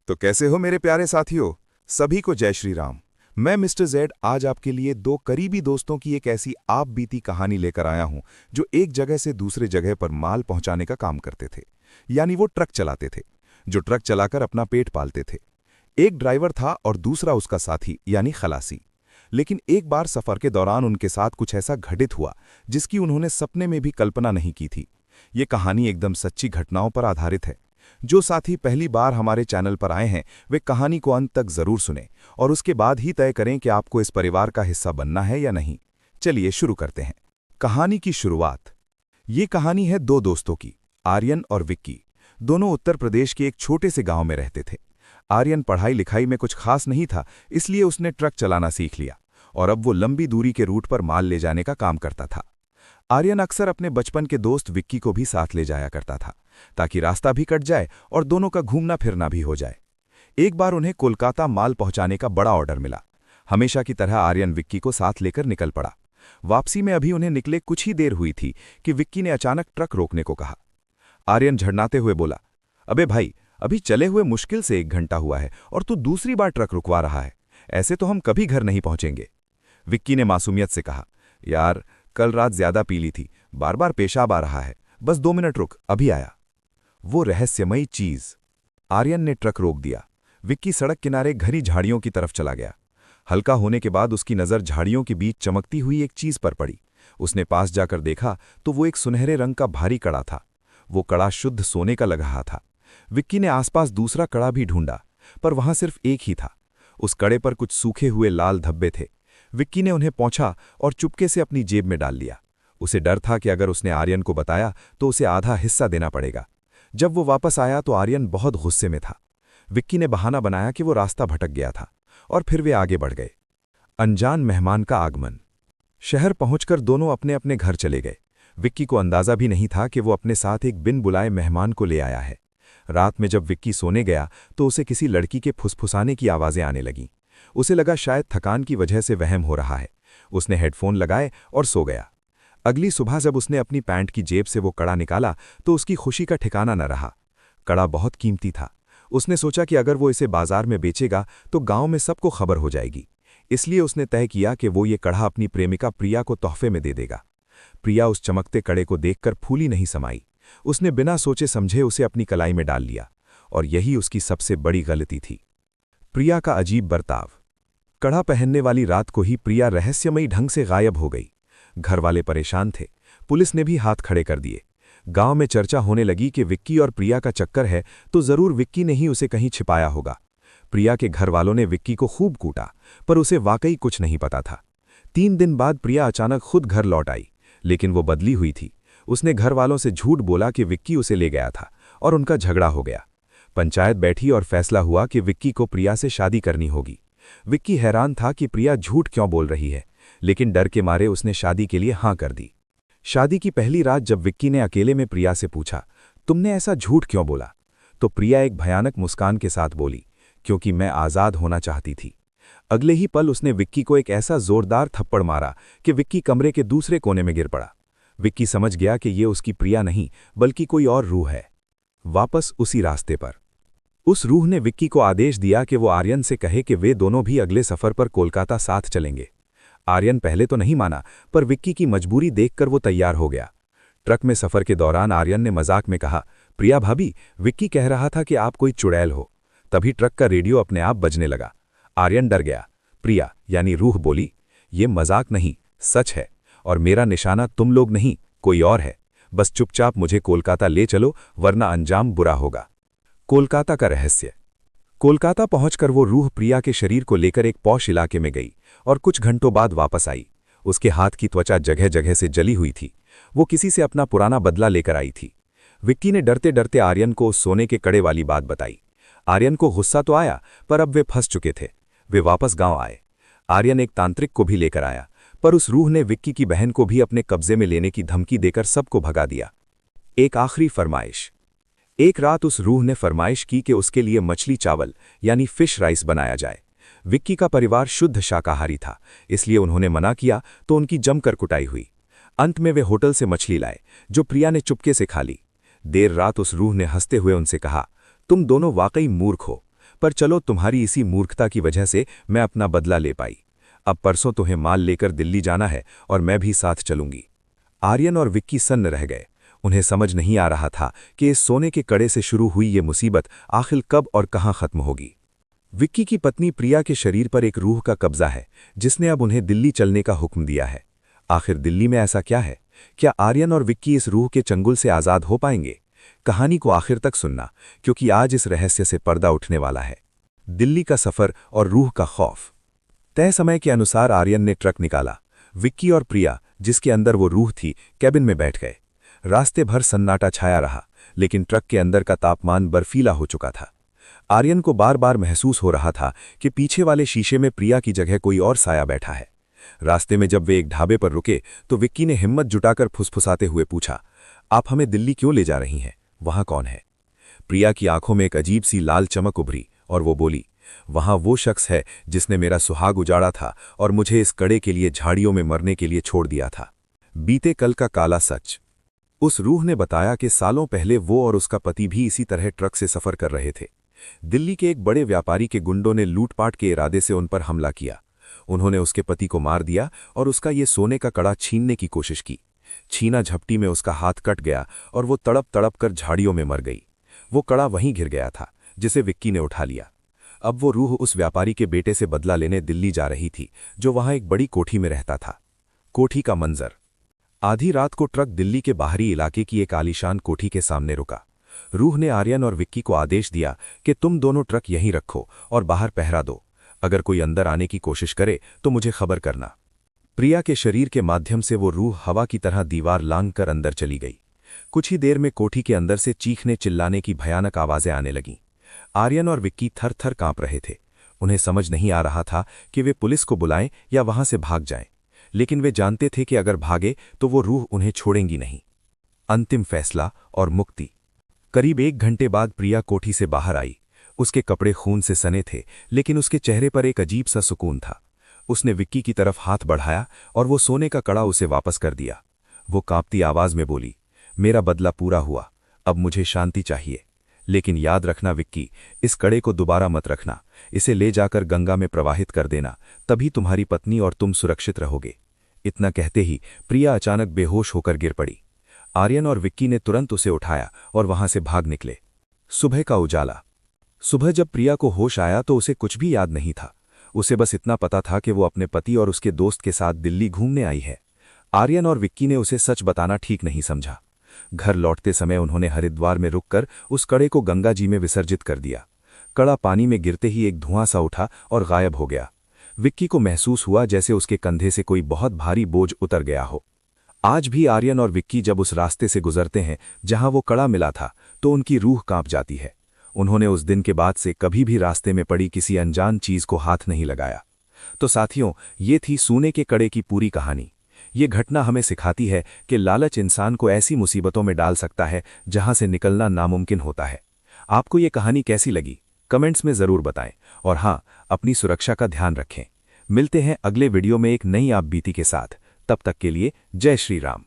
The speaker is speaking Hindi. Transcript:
तो कैसे हो मेरे प्यारे साथियों। सभी को जय श्री राम। मैं मिस्टर जेड आज आपके लिए दो करीबी दोस्तों की एक ऐसी आप बीती कहानी लेकर आया हूं जो एक जगह से दूसरे जगह पर माल पहुंचाने का काम करते थे। यानी वो ट्रक चलाते थे, जो ट्रक चलाकर अपना पेट पालते थे। एक ड्राइवर था और दूसरा उसका साथी यानी खलासी। लेकिन एक बार सफर के दौरान उनके साथ कुछ ऐसा घटित हुआ जिसकी उन्होंने सपने में भी कल्पना नहीं की थी। ये कहानी एकदम सच्ची घटनाओं पर आधारित है। जो साथी पहली बार हमारे चैनल पर आए हैं वे कहानी को अंत तक जरूर सुनें और उसके बाद ही तय करें कि आपको इस परिवार का हिस्सा बनना है या नहीं। चलिए शुरू करते हैं कहानी की शुरुआत। ये कहानी है दो दोस्तों की, आर्यन और विक्की। दोनों उत्तर प्रदेश के एक छोटे से गांव में रहते थे। आर्यन पढ़ाई लिखाई में कुछ खास नहीं था, इसलिए उसने ट्रक चलाना सीख लिया और अब वो लंबी दूरी के रूट पर माल ले जाने का काम करता था। आर्यन अक्सर अपने बचपन के दोस्त विक्की को भी साथ ले जाया करता था ताकि रास्ता भी कट जाए और दोनों का घूमना फिरना भी हो जाए। एक बार उन्हें कोलकाता माल पहुंचाने का बड़ा ऑर्डर मिला। हमेशा की तरह आर्यन विक्की को साथ लेकर निकल पड़ा। वापसी में अभी उन्हें निकले कुछ ही देर हुई थी कि विक्की ने अचानक ट्रक रोकने को कहा। आर्यन झड़नाते हुए बोला, अबे भाई, अभी चले हुए मुश्किल से 1 घंटा हुआ है और तू दूसरी बार ट्रक रुकवा रहा है। ऐसे तो हम कभी घर नहीं पहुंचेंगे। विक्की ने मासूमियत से कहा, यार कल रात ज्यादा पी ली थी, बार बार पेशाब आ रहा है, बस 2 मिनट रुक, अभी आया। वो रहस्यमयी चीज। आर्यन ने ट्रक रोक दिया। विक्की सड़क किनारे घनी झाड़ियों की तरफ चला गया। हल्का होने के बाद उसकी नज़र झाड़ियों के बीच चमकती हुई एक चीज पर पड़ी। उसने पास जाकर देखा तो वो एक सुनहरे रंग का भारी कड़ा था। वो कड़ा शुद्ध सोने का लग रहा था। विक्की ने आसपास दूसरा कड़ा भी ढूंढा, पर वहां सिर्फ एक ही था। उस कड़े पर कुछ सूखे हुए लाल धब्बे थे। विक्की ने उन्हें पहुंचा और चुपके से अपनी जेब में डाल लिया। उसे डर था कि अगर उसने आर्यन को बताया तो उसे आधा हिस्सा देना पड़ेगा। जब वो वापस आया तो आर्यन बहुत गुस्से में था। विक्की ने बहाना बनाया कि वो रास्ता भटक गया था और फिर वे आगे बढ़ गए। अनजान मेहमान का आगमन। शहर पहुंचकर दोनों अपने अपने घर चले गए। विक्की को अंदाजा भी नहीं था कि वो अपने साथ एक बिन बुलाए मेहमान को ले आया है। रात में जब विक्की सोने गया तो उसे किसी लड़की के फुसफुसाने की आवाज़ें आने लगीं। उसे लगा शायद थकान की वजह से वहम हो रहा है। उसने हेडफोन लगाए और सो गया। अगली सुबह जब उसने अपनी पैंट की जेब से वो कड़ा निकाला तो उसकी खुशी का ठिकाना न रहा। कड़ा बहुत कीमती था। उसने सोचा कि अगर वो इसे बाजार में बेचेगा तो गांव में सबको खबर हो जाएगी। इसलिए उसने तय किया कि वो ये कड़ा अपनी प्रेमिका प्रिया को तोहफे में दे देगा। प्रिया उस चमकते कड़े को देखकर फूली नहीं समाई। उसने बिना सोचे समझे उसे अपनी कलाई में डाल लिया और यही उसकी सबसे बड़ी गलती थी। प्रिया का अजीब बर्ताव। कड़ा पहनने वाली रात को ही प्रिया रहस्यमयी ढंग से गायब हो गई। घर वाले परेशान थे। पुलिस ने भी हाथ खड़े कर दिए। गांव में चर्चा होने लगी कि विक्की और प्रिया का चक्कर है तो जरूर विक्की ने ही उसे कहीं छिपाया होगा। प्रिया के घर वालों ने विक्की को खूब कूटा, पर उसे वाकई कुछ नहीं पता था। 3 दिन बाद प्रिया अचानक खुद घर लौट आई, लेकिन वो बदली हुई थी। उसने घर वालों से झूठ बोला कि विक्की उसे ले गया था और उनका झगड़ा हो गया। पंचायत बैठी और फैसला हुआ कि विक्की को प्रिया से शादी करनी होगी। विक्की हैरान था कि प्रिया झूठ क्यों बोल रही है, लेकिन डर के मारे उसने शादी के लिए हाँ कर दी। शादी की पहली रात जब विक्की ने अकेले में प्रिया से पूछा, तुमने ऐसा झूठ क्यों बोला, तो प्रिया एक भयानक मुस्कान के साथ बोली, क्योंकि मैं आज़ाद होना चाहती थी। अगले ही पल उसने विक्की को एक ऐसा जोरदार थप्पड़ मारा कि विक्की कमरे के दूसरे कोने में गिर पड़ा। विक्की समझ गया कि ये उसकी प्रिया नहीं बल्कि कोई और रूह है। वापस उसी रास्ते पर उस रूह ने विक्की को आदेश दिया कि वो आर्यन से कहे कि वे दोनों भी अगले सफर पर कोलकाता साथ चलेंगे। आर्यन पहले तो नहीं माना, पर विक्की की मजबूरी देखकर वो तैयार हो गया। ट्रक में सफर के दौरान आर्यन ने मजाक में कहा, प्रिया भाभी, विक्की कह रहा था कि आप कोई चुड़ैल हो। तभी ट्रक का रेडियो अपने आप बजने लगा। आर्यन डर गया। प्रिया यानी रूह बोली, ये मजाक नहीं, सच है, और मेरा निशाना तुम लोग नहीं कोई और है। बस चुपचाप मुझे कोलकाता ले चलो, वरना अंजाम बुरा होगा। कोलकाता का रहस्य। कोलकाता पहुंचकर वो रूह प्रिया के शरीर को लेकर एक पॉश इलाके में गई और कुछ घंटों बाद वापस आई। उसके हाथ की त्वचा जगह जगह से जली हुई थी। वो किसी से अपना पुराना बदला लेकर आई थी। विक्की ने डरते डरते आर्यन को उस सोने के कड़े वाली बात बताई। आर्यन को गुस्सा तो आया, पर अब वे फंस चुके थे। वे वापस गांव आए। आर्यन एक तांत्रिक को भी लेकर आया, पर उस रूह ने विक्की की बहन को भी अपने कब्जे में लेने की धमकी देकर सबको भगा दिया। एक आखिरी फरमाइश। एक रात उस रूह ने फरमाइश की कि उसके लिए मछली चावल यानी फिश राइस बनाया जाए। विक्की का परिवार शुद्ध शाकाहारी था, इसलिए उन्होंने मना किया तो उनकी जमकर कुटाई हुई। अंत में वे होटल से मछली लाए, जो प्रिया ने चुपके से खा ली। देर रात उस रूह ने हंसते हुए उनसे कहा, तुम दोनों वाकई मूर्ख हो, पर चलो तुम्हारी इसी मूर्खता की वजह से मैं अपना बदला ले पाई। अब परसों तुम्हें माल लेकर दिल्ली जाना है और मैं भी साथ चलूंगी। आर्यन और विक्की सन्न रह गए। उन्हें समझ नहीं आ रहा था कि इस सोने के कड़े से शुरू हुई ये मुसीबत आखिर कब और कहाँ खत्म होगी। विक्की की पत्नी प्रिया के शरीर पर एक रूह का कब्जा है जिसने अब उन्हें दिल्ली चलने का हुक्म दिया है। आखिर दिल्ली में ऐसा क्या है? क्या आर्यन और विक्की इस रूह के चंगुल से आज़ाद हो पाएंगे? कहानी को आखिर तक सुनना, क्योंकि आज इस रहस्य से पर्दा उठने वाला है। दिल्ली का सफ़र और रूह का खौफ। तय समय के अनुसार आर्यन ने ट्रक निकाला। विक्की और प्रिया, जिसके अंदर वो रूह थी, कैबिन में बैठ गए। रास्ते भर सन्नाटा छाया रहा, लेकिन ट्रक के अंदर का तापमान बर्फीला हो चुका था। आर्यन को बार बार महसूस हो रहा था कि पीछे वाले शीशे में प्रिया की जगह कोई और साया बैठा है। रास्ते में जब वे एक ढाबे पर रुके तो विक्की ने हिम्मत जुटाकर फुसफुसाते हुए पूछा, आप हमें दिल्ली क्यों ले जा रही हैं? वहां कौन है? प्रिया की आंखों में एक अजीब सी लाल चमक उभरी और वो बोली, वहां वो शख्स है जिसने मेरा सुहाग उजाड़ा था और मुझे इस कड़े के लिए झाड़ियों में मरने के लिए छोड़ दिया था। बीते कल का काला सच। उस रूह ने बताया कि सालों पहले वो और उसका पति भी इसी तरह ट्रक से सफर कर रहे थे। दिल्ली के एक बड़े व्यापारी के गुंडों ने लूटपाट के इरादे से उन पर हमला किया। उन्होंने उसके पति को मार दिया और उसका ये सोने का कड़ा छीनने की कोशिश की। छीना झपटी में उसका हाथ कट गया और वो तड़प तड़प कर झाड़ियों में मर गई। वो कड़ा वहीं गिर गया था, जिसे विक्की ने उठा लिया। अब वो रूह उस व्यापारी के बेटे से बदला लेने दिल्ली जा रही थी, जो वहां एक बड़ी कोठी में रहता था। कोठी का मंजर। आधी रात को ट्रक दिल्ली के बाहरी इलाके की एक आलीशान कोठी के सामने रुका। रूह ने आर्यन और विक्की को आदेश दिया कि तुम दोनों ट्रक यहीं रखो और बाहर पहरा दो। अगर कोई अंदर आने की कोशिश करे तो मुझे खबर करना। प्रिया के शरीर के माध्यम से वो रूह हवा की तरह दीवार लांघ कर अंदर चली गई। कुछ ही देर में कोठी के अंदर से चीखने चिल्लाने की भयानक आवाजें आने लगीं। आर्यन और विक्की थर थर कांप रहे थे। उन्हें समझ नहीं आ रहा था कि वे पुलिस को बुलाएं या वहां से भाग जाएं, लेकिन वे जानते थे कि अगर भागे तो वो रूह उन्हें छोड़ेंगी नहीं। अंतिम फैसला और मुक्ति। करीब 1 घंटे बाद प्रिया कोठी से बाहर आई। उसके कपड़े खून से सने थे, लेकिन उसके चेहरे पर एक अजीब सा सुकून था। उसने विक्की की तरफ हाथ बढ़ाया और वो सोने का कड़ा उसे वापस कर दिया। वो कांपती आवाज में बोली, मेरा बदला पूरा हुआ, अब मुझे शांति चाहिए। लेकिन याद रखना विक्की, इस कड़े को दोबारा मत रखना। इसे ले जाकर गंगा में प्रवाहित कर देना, तभी तुम्हारी पत्नी और तुम सुरक्षित रहोगे। इतना कहते ही प्रिया अचानक बेहोश होकर गिर पड़ी। आर्यन और विक्की ने तुरंत उसे उठाया और वहां से भाग निकले। सुबह का उजाला। सुबह जब प्रिया को होश आया तो उसे कुछ भी याद नहीं था। उसे बस इतना पता था कि वो अपने पति और उसके दोस्त के साथ दिल्ली घूमने आई है। आर्यन और विक्की ने उसे सच बताना ठीक नहीं समझा। घर लौटते समय उन्होंने हरिद्वार में रुककर उस कड़े को गंगा जी में विसर्जित कर दिया। कड़ा पानी में गिरते ही एक धुआं सा उठा और गायब हो गया। विक्की को महसूस हुआ जैसे उसके कंधे से कोई बहुत भारी बोझ उतर गया हो। आज भी आर्यन और विक्की जब उस रास्ते से गुजरते हैं जहां वो कड़ा मिला था, तो उनकी रूह कांप जाती है। उन्होंने उस दिन के बाद से कभी भी रास्ते में पड़ी किसी अनजान चीज को हाथ नहीं लगाया। तो साथियों, ये थी सोने के कड़े की पूरी कहानी। ये घटना हमें सिखाती है कि लालच इंसान को ऐसी मुसीबतों में डाल सकता है जहां से निकलना नामुमकिन होता है। आपको ये कहानी कैसी लगी? कमेंट्स में जरूर बताएं और हाँ, अपनी सुरक्षा का ध्यान रखें। मिलते हैं अगले वीडियो में एक नई आप बीती के साथ। तब तक के लिए जय श्री राम।